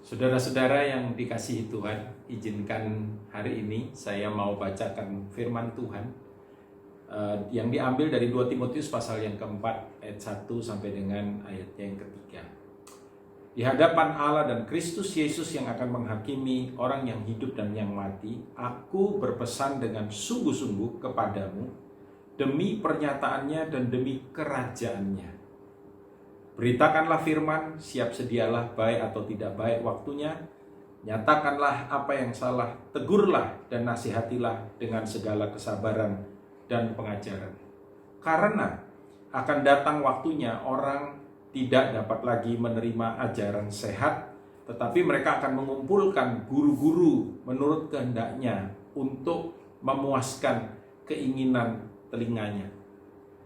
Saudara-saudara yang dikasihi Tuhan, izinkan hari ini saya mau bacakan firman Tuhan yang diambil dari 2 Timotius pasal yang keempat ayat 1 sampai dengan ayat yang ketiga. Di hadapan Allah dan Kristus Yesus yang akan menghakimi orang yang hidup dan yang mati, aku berpesan dengan sungguh-sungguh kepadamu demi pernyataannya dan demi kerajaannya. Beritakanlah firman, siap sedialah baik atau tidak baik waktunya. Nyatakanlah apa yang salah, tegurlah dan nasihatilah dengan segala kesabaran dan pengajaran. Karena akan datang waktunya orang tidak dapat lagi menerima ajaran sehat, tetapi mereka akan mengumpulkan guru-guru menurut kehendaknya untuk memuaskan keinginan telinganya.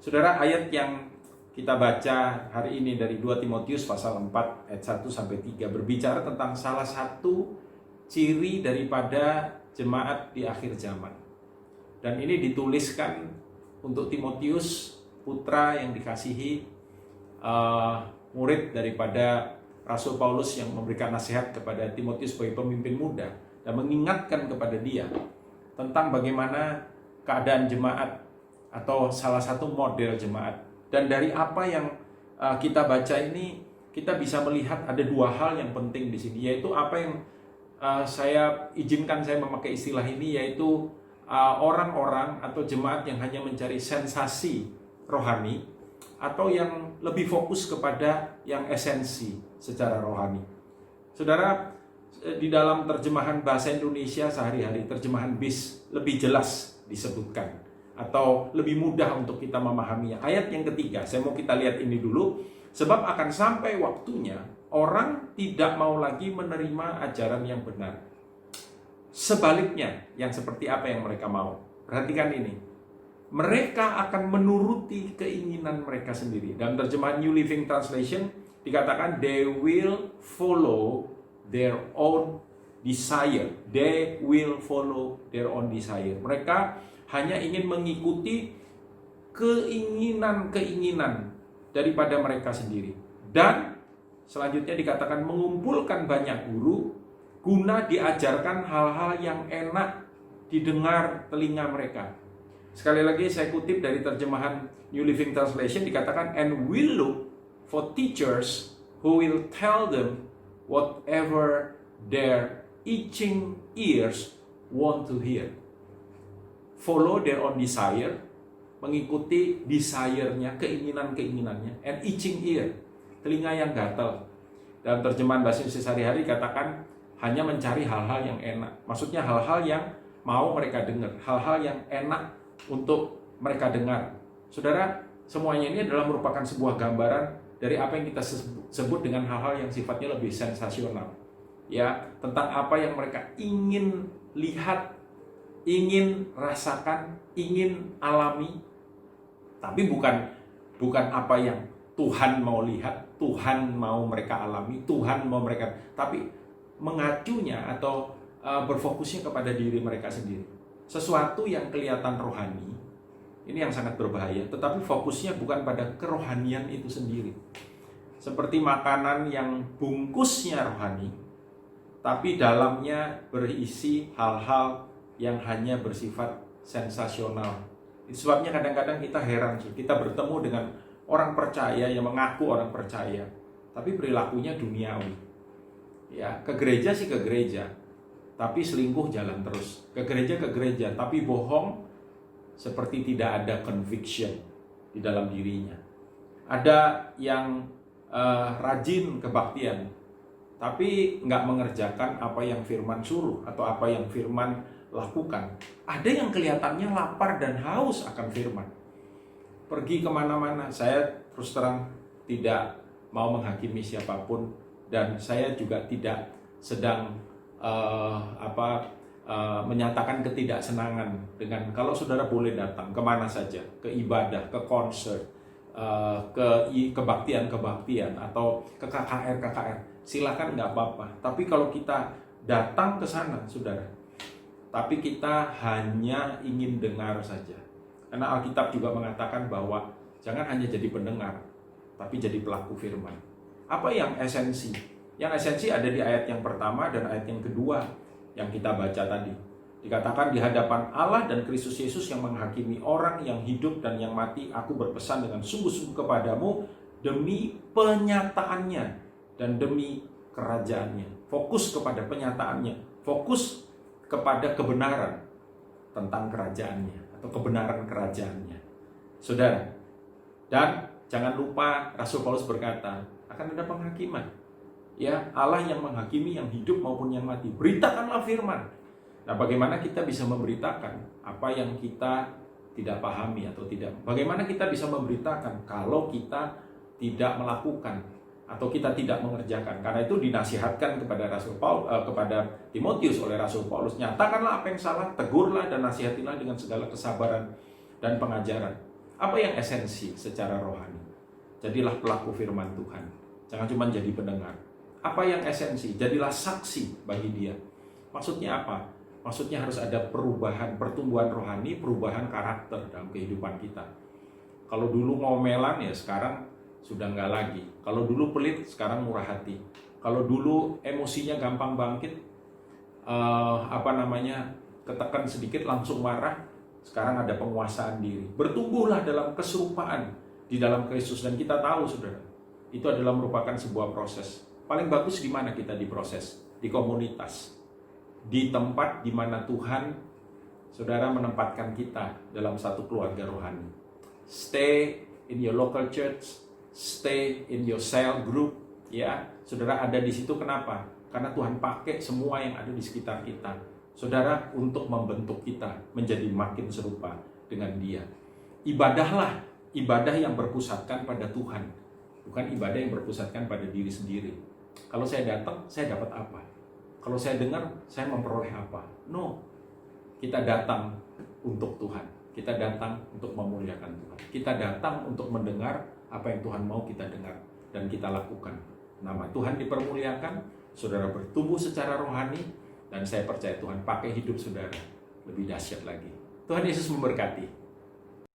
Saudara, ayat yang kita baca hari ini dari 2 Timotius pasal 4 ayat 1 sampai 3 berbicara tentang salah satu ciri daripada jemaat di akhir zaman. Dan ini dituliskan untuk Timotius, putra yang dikasihi, murid daripada Rasul Paulus yang memberikan nasihat kepada Timotius sebagai pemimpin muda dan mengingatkan kepada dia tentang bagaimana keadaan jemaat atau salah satu model jemaat. Dan dari apa yang kita baca ini, kita bisa melihat ada dua hal yang penting di sini, yaitu apa yang saya izinkan saya memakai istilah ini, yaitu orang-orang atau jemaat yang hanya mencari sensasi rohani atau yang lebih fokus kepada yang esensi secara rohani. Saudara, di dalam terjemahan bahasa Indonesia sehari-hari, terjemahan BIS lebih jelas disebutkan atau lebih mudah untuk kita memahaminya. Ayat yang ketiga, saya mau kita lihat ini dulu. Sebab akan sampai waktunya orang tidak mau lagi menerima ajaran yang benar. Sebaliknya, yang seperti apa yang mereka mau? Perhatikan ini. Mereka akan menuruti keinginan mereka sendiri. Dalam terjemahan New Living Translation dikatakan they will follow their own desire. They will follow their own desire. Mereka hanya ingin mengikuti keinginan-keinginan daripada mereka sendiri. Dan selanjutnya dikatakan mengumpulkan banyak guru guna diajarkan hal-hal yang enak didengar telinga mereka. Sekali lagi saya kutip dari terjemahan New Living Translation dikatakan and will look for teachers who will tell them whatever their itching ears want to hear. Follow their own desire, mengikuti desire-nya, keinginan-keinginannya, and itching ear, telinga yang gatal. Dalam terjemahan bahasa Indonesia sehari-hari katakan hanya mencari hal-hal yang enak. Maksudnya hal-hal yang mau mereka dengar, hal-hal yang enak untuk mereka dengar. Saudara, semuanya ini adalah merupakan sebuah gambaran dari apa yang kita sebut dengan hal-hal yang sifatnya lebih sensasional. Ya, tentang apa yang mereka ingin lihat, ingin rasakan, ingin alami, tapi bukan apa yang Tuhan mau lihat, Tuhan mau mereka alami, Tuhan mau mereka, tapi mengacunya atau berfokusnya kepada diri mereka sendiri. Sesuatu yang kelihatan rohani, ini yang sangat berbahaya, tetapi fokusnya bukan pada kerohanian itu sendiri. Seperti makanan yang bungkusnya rohani, tapi dalamnya berisi hal-hal yang hanya bersifat sensasional. Itu sebabnya kadang-kadang kita heran, kita bertemu dengan orang percaya yang mengaku orang percaya, tapi perilakunya duniawi. Ya, ke gereja sih ke gereja, tapi selingkuh jalan terus. Ke gereja, tapi bohong seperti tidak ada conviction di dalam dirinya. Ada yang rajin kebaktian, tapi nggak mengerjakan apa yang firman suruh atau apa yang firman lakukan. Ada yang kelihatannya lapar dan haus akan firman, pergi kemana-mana. Saya terus terang tidak mau menghakimi siapapun, dan saya juga tidak sedang menyatakan ketidaksenangan dengan kalau saudara boleh datang kemana saja, ke ibadah, ke konser, ke kebaktian atau ke KKR, silakan, nggak apa-apa. Tapi kalau kita datang ke sana, saudara, tapi kita hanya ingin dengar saja. Karena Alkitab juga mengatakan bahwa jangan hanya jadi pendengar, tapi jadi pelaku firman. Apa yang esensi? Yang esensi ada di ayat yang pertama dan ayat yang kedua yang kita baca tadi. Dikatakan di hadapan Allah dan Kristus Yesus yang menghakimi orang yang hidup dan yang mati, aku berpesan dengan sungguh-sungguh kepadamu demi penyataannya dan demi kerajaannya. Fokus kepada penyataannya, fokus kepada kebenaran tentang kerajaannya atau kebenaran kerajaannya. Saudara, dan jangan lupa Rasul Paulus berkata, akan ada penghakiman. Ya, Allah yang menghakimi yang hidup maupun yang mati. Beritakanlah firman. Nah, bagaimana kita bisa memberitakan apa yang kita tidak pahami atau tidak? Bagaimana kita bisa memberitakan kalau kita tidak melakukan atau kita tidak mengerjakan? Karena itu dinasihatkan kepada kepada Timotius oleh Rasul Paulus, nyatakanlah apa yang salah, tegurlah dan nasihatilah dengan segala kesabaran dan pengajaran. Apa yang esensi secara rohani? Jadilah pelaku firman Tuhan. Jangan cuma jadi pendengar. Apa yang esensi? Jadilah saksi bagi dia. Maksudnya apa? Maksudnya harus ada perubahan, pertumbuhan rohani, perubahan karakter dalam kehidupan kita. Kalau dulu ngomelan ya sekarang sudah nggak lagi. Kalau dulu pelit, sekarang murah hati. Kalau dulu emosinya gampang bangkit, ketekan sedikit langsung marah, sekarang ada penguasaan diri. Bertumbuhlah dalam keserupaan di dalam Kristus. Dan kita tahu, saudara, itu adalah merupakan sebuah proses. Paling bagus di mana kita diproses? Di komunitas. Di tempat di mana Tuhan, saudara, menempatkan kita dalam satu keluarga rohani. Stay in your local church, stay in your cell group, ya. Saudara ada di situ kenapa? Karena Tuhan pakai semua yang ada di sekitar kita, saudara, untuk membentuk kita menjadi makin serupa dengan Dia. Ibadahlah ibadah yang berpusatkan pada Tuhan, bukan ibadah yang berpusatkan pada diri sendiri. Kalau saya datang, saya dapat apa? Kalau saya dengar, saya memperoleh apa? No. Kita datang untuk Tuhan. Kita datang untuk memuliakan Tuhan. Kita datang untuk mendengar apa yang Tuhan mau kita dengar dan kita lakukan. Nama Tuhan dipermuliakan, saudara bertumbuh secara rohani, dan saya percaya Tuhan pakai hidup saudara lebih dahsyat lagi. Tuhan Yesus memberkati.